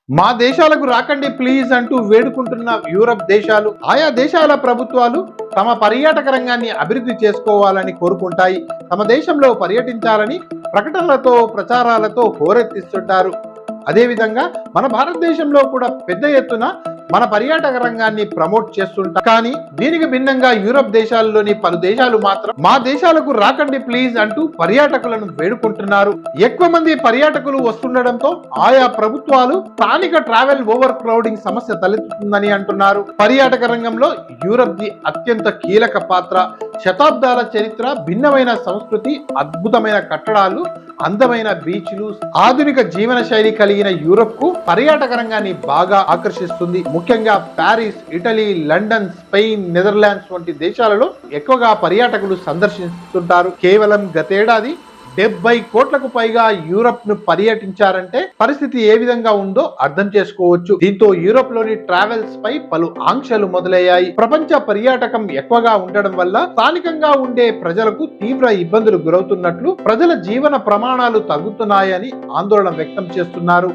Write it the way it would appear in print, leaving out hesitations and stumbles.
మా దేశాలకు రాకండి ప్లీజ్ అంటూ వేడుకుంటున్న యూరప్ దేశాలు, ఆయా దేశాల ప్రభుత్వాలు తమ పర్యాటక రంగాన్ని అభివృద్ధి చేసుకోవాలని కోరుకుంటాయి. తమ దేశంలో పర్యటించాలని ప్రకటనలతో ప్రచారాలతో హోరెత్తిస్తుంటారు. అదేవిధంగా మన భారతదేశంలో కూడా పెద్ద ఎత్తున మన పర్యాటక రంగాన్ని ప్రమోట్ చేస్తుంటాం. కానీ దీనికి భిన్నంగా యూరప్ దేశాల్లోని పలు దేశాలు మాత్రం మా దేశాలకు రాకండి ప్లీజ్ అంటూ పర్యాటకులను వేడుకుంటున్నారు. ఎక్కువ మంది పర్యాటకులు వస్తుండడంతో ఆయా ప్రభుత్వాలు స్థానిక ట్రావెల్ ఓవర్ క్రౌడింగ్ సమస్య తలెత్తుతుందని అంటున్నారు. పర్యాటక రంగంలో యూరప్ ది అత్యంత కీలక పాత్ర, శతాబ్దాల చరిత్ర, భిన్నమైన సంస్కృతి, అద్భుతమైన కట్టడాలు, అందమైన బీచ్లు, ఆధునిక జీవన శైలి కలిగిన యూరప్ కు పర్యాటక రంగాన్ని బాగా ఆకర్షిస్తుంది. ముఖ్యంగా Paris, Italy, London, Spain, Netherlands వంటి దేశాలలో ఎక్కువగా పర్యాటకులు సందర్శిస్తుంటారు. కేవలం గతేడాది 70 కోట్లకు పైగా యూరప్ ను పర్యటించారంటే పరిస్థితి ఏ విధంగా ఉందో అర్థం చేసుకోవచ్చు. దీంతో యూరప్ లోని ట్రావెల్స్ పై పలు ఆంక్షలు మొదలయ్యాయి. ప్రపంచ పర్యాటకం ఎక్కువగా ఉండడం వల్ల స్థానికంగా ఉండే ప్రజలకు తీవ్ర ఇబ్బందులు గురవుతున్నట్లు, ప్రజల జీవన ప్రమాణాలు తగ్గుతున్నాయని ఆందోళన వ్యక్తం చేస్తున్నారు.